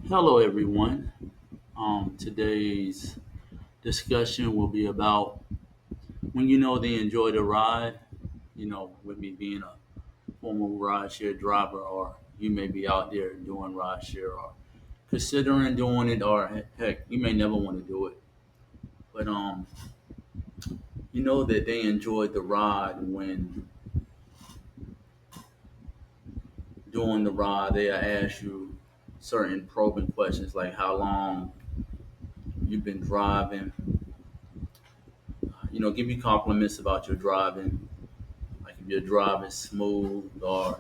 Hello, everyone. Today's discussion will be about when they enjoy the ride. With me being a former rideshare driver, or you may be out there doing rideshare, or considering doing it, or heck, you may never want to do it. But you know that they enjoyed the ride when doing the ride they ask you certain probing questions like how long you've been driving. Give you compliments about your driving, like if you're driving smooth or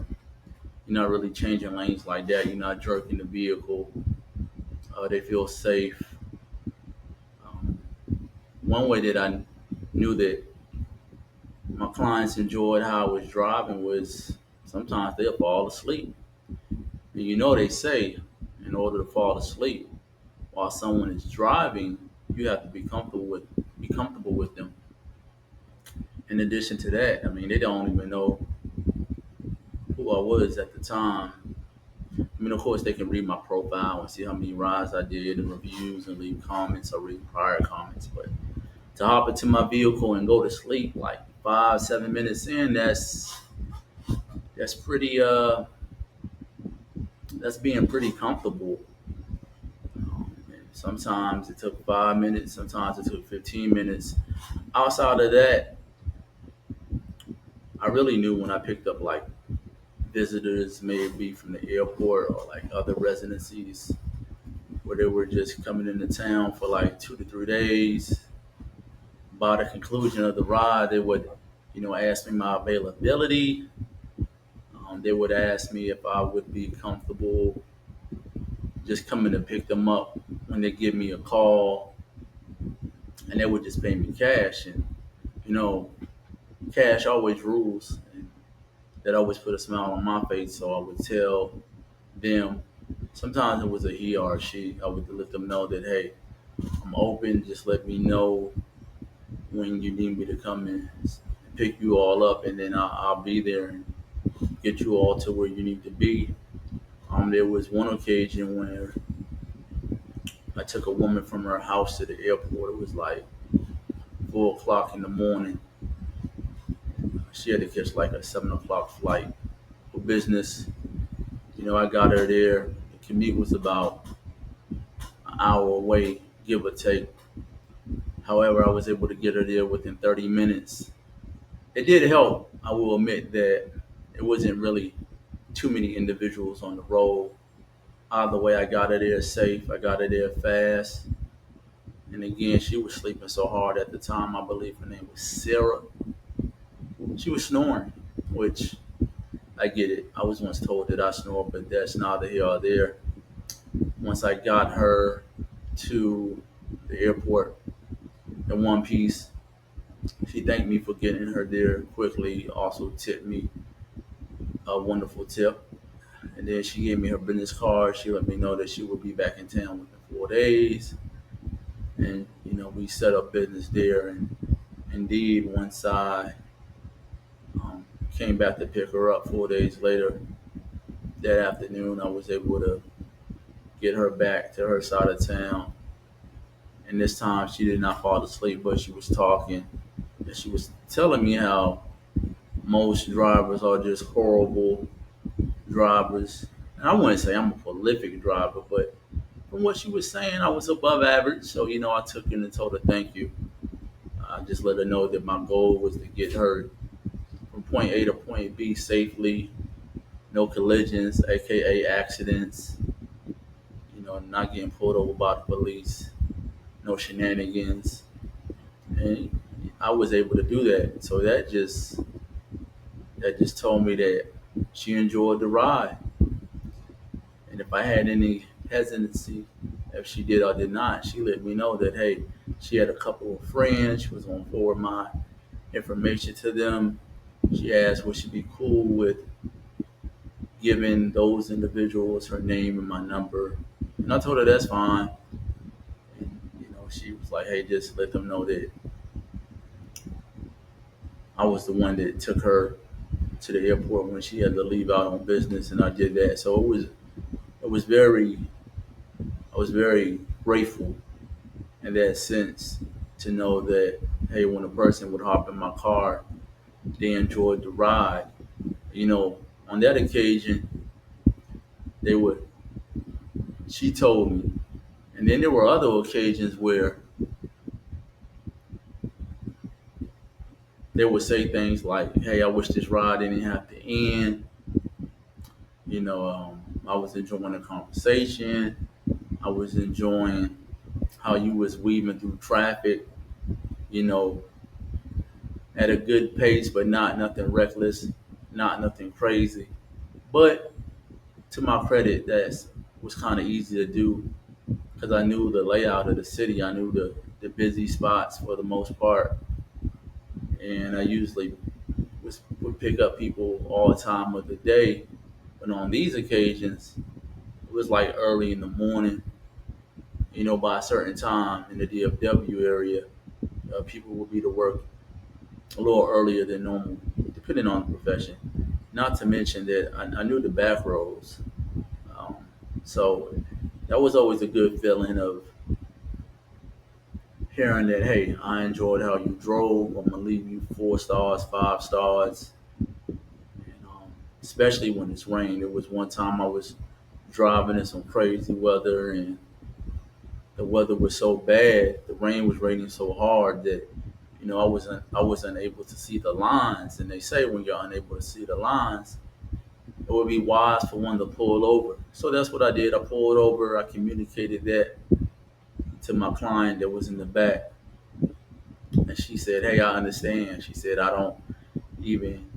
you're not really changing lanes like that, you're not jerking the vehicle, they feel safe. Um, One way that I knew that my clients enjoyed how I was driving was sometimes they'll fall asleep. And they say in order to fall asleep while someone is driving, you have to be comfortable with them. In addition to that, I mean they don't even know who I was at the time. I mean, of course, they can read my profile and see how many rides I did and reviews and leave comments or read prior comments. But to hop into my vehicle and go to sleep like 5, 7 minutes in, that's pretty that's being pretty comfortable. And sometimes it took 5 minutes, sometimes it took 15 minutes. Outside of that, I really knew when I picked up like visitors, maybe from the airport or like other residencies where they were just coming into town for like 2 to 3 days. By the conclusion of the ride, they would, ask me my availability. They would ask me if I would be comfortable just coming to pick them up when they give me a call, and they would just pay me cash. And you know, cash always rules, and that always put a smile on my face. So I would tell them. Sometimes it was a he or a she. I would let them know that hey, I'm open. Just let me know when you need me to come and pick you all up, and then I'll be there and get you all to where you need to be. There was one occasion where I took a woman from her house to the airport. It was like 4 o'clock in the morning. She had to catch like a 7 o'clock flight for business. I got her there. The commute was about an hour away, give or take. However, I was able to get her there within 30 minutes. It did help. I will admit that it wasn't really too many individuals on the road. Either way, I got her there safe. I got her there fast. And again, she was sleeping so hard at the time. I believe her name was Sarah. She was snoring, which I get it. I was once told that I snore, but that's neither here or there. Once I got her to the airport in one piece, she thanked me for getting her there quickly. Also tipped me a wonderful tip. And then she gave me her business card. She let me know that she would be back in town within 4 days. And, we set up business there. And indeed, once I came back to pick her up 4 days later, that afternoon, I was able to get her back to her side of town. And this time, she did not fall asleep, but she was talking. And she was telling me how most drivers are just horrible drivers. And I wouldn't say I'm a prolific driver, but from what she was saying, I was above average. So, I took her and told her thank you. I just let her know that my goal was to get her from point A to point B safely, no collisions, aka accidents, not getting pulled over by the police, no shenanigans. And I was able to do that. So that just told me that she enjoyed the ride. And if I had any hesitancy, if she did or did not, she let me know that hey, she had a couple of friends. She was going to forward my information to them. She asked would she be cool with giving those individuals her name and my number, and I told her that's fine. And she was like, hey, just let them know that I was the one that took her to the airport when she had to leave out on business, and I did that. So it was very I was very grateful in that sense to know that, hey, when a person would hop in my car, they enjoyed the ride. You know, on that occasion, they would, she told me. And then there were other occasions where they would say things like, hey, I wish this ride didn't have to end. I was enjoying the conversation. I was enjoying how you was weaving through traffic, you know, at a good pace, but not nothing reckless, not nothing crazy. But to my credit, that was kind of easy to do because I knew the layout of the city. I knew the busy spots for the most part, and I usually would pick up people all the time of the day. But on these occasions, it was like early in the morning. By a certain time in the DFW area, people would be to work a little earlier than normal, depending on the profession. Not to mention that I knew the back roads, um, so that was always a good feeling of hearing that. Hey, I enjoyed how you drove. I'm gonna leave you 4 stars, 5 stars, and especially when it's rained. There was one time I was driving in some crazy weather, and the weather was so bad, the rain was raining so hard that I wasn't able to see the lines. And they say when you're unable to see the lines, it would be wise for one to pull over. So that's what I did. I pulled over. I communicated that to my client that was in the back, and she said, "Hey, I understand." She said, "I don't even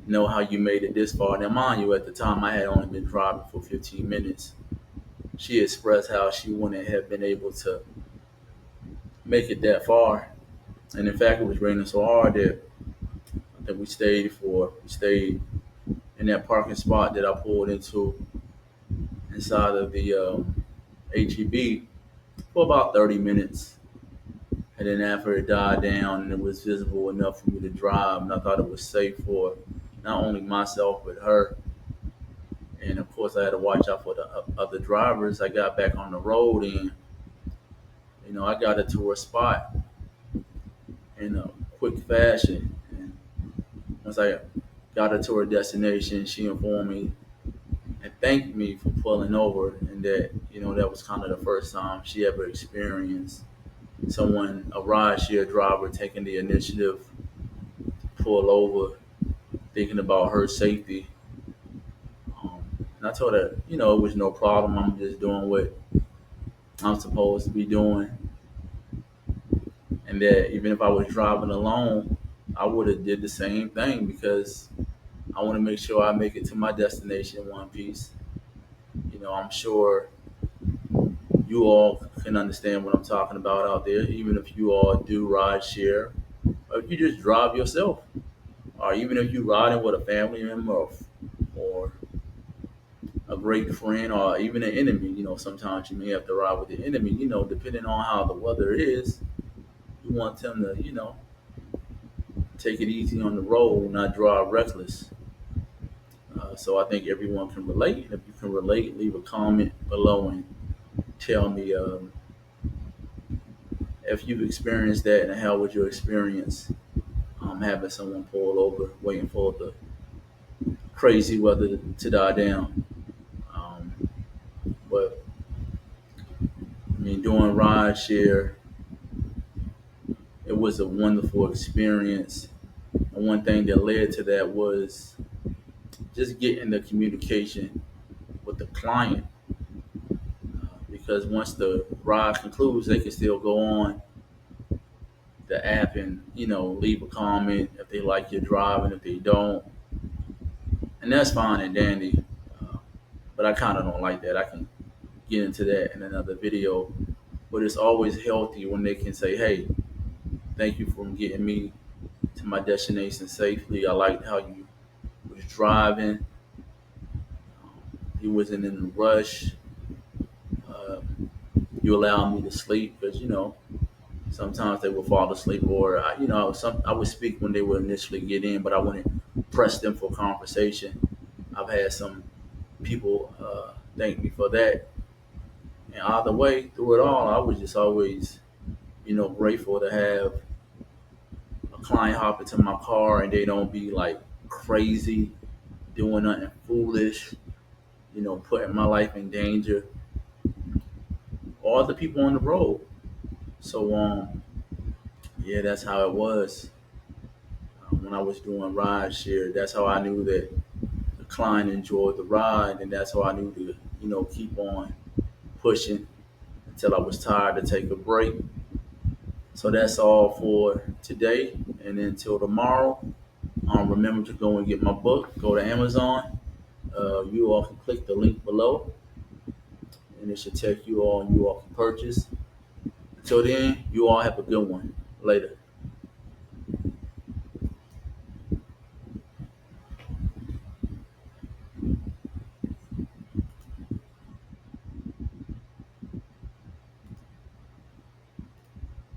know how you made it this far." Now, mind you, at the time I had only been driving for 15 minutes. She expressed how she wouldn't have been able to make it that far, and in fact, it was raining so hard that I think we stayed in that parking spot that I pulled into inside of the HEB for about 30 minutes. And then after it died down and it was visible enough for me to drive, and I thought it was safe for not only myself but her. And of course, I had to watch out for the other drivers. I got back on the road, and I got it to her spot in a quick fashion. And once I got her to her destination, she informed me and thanked me for pulling over, and that was kind of the first time she ever experienced someone, a rideshare driver, taking the initiative to pull over, thinking about her safety. And I told her, it was no problem. I'm just doing what I'm supposed to be doing, and that even if I was driving alone, I would have did the same thing because I want to make sure I make it to my destination in one piece. I'm sure you all can understand what I'm talking about out there, even if you all do ride share, or if you just drive yourself, or even if you riding with a family member or a great friend, or even an enemy. Sometimes you may have to ride with the enemy. Depending on how the weather is, you want them to, take it easy on the road, not drive reckless. So I think everyone can relate. If you can relate, leave a comment below and tell me if you've experienced that and how was your experience having someone pull over, waiting for the crazy weather to die down. Um, but I mean, doing ride share, it was a wonderful experience. And one thing that led to that was just getting the communication with the client, because once the ride concludes, they can still go on the app and leave a comment if they like your driving, if they don't, and that's fine and dandy. Uh, but I kind of don't like that. I can get into that in another video. But it's always healthy when they can say, "Hey, thank you for getting me to my destination safely. I liked how you was driving. You wasn't in a rush. Uh, you allowed me to sleep because sometimes they would fall asleep, or I would speak when they would initially get in, but I wouldn't press them for conversation. I've had some people thank me for that, And either way, through it all, I was just always, grateful to have a client hop into my car and they don't be like crazy, doing nothing foolish, putting my life in danger, or the people on the road. So, yeah, that's how it was when I was doing Rideshare. That's how I knew that the client enjoyed the ride, and that's how I knew to, keep on pushing until I was tired to take a break. So that's all for today, and until tomorrow, remember to go and get my book. Go to Amazon. You all can click the link below, and it should take you all, and you all can purchase. Until then, you all have a good one. Later.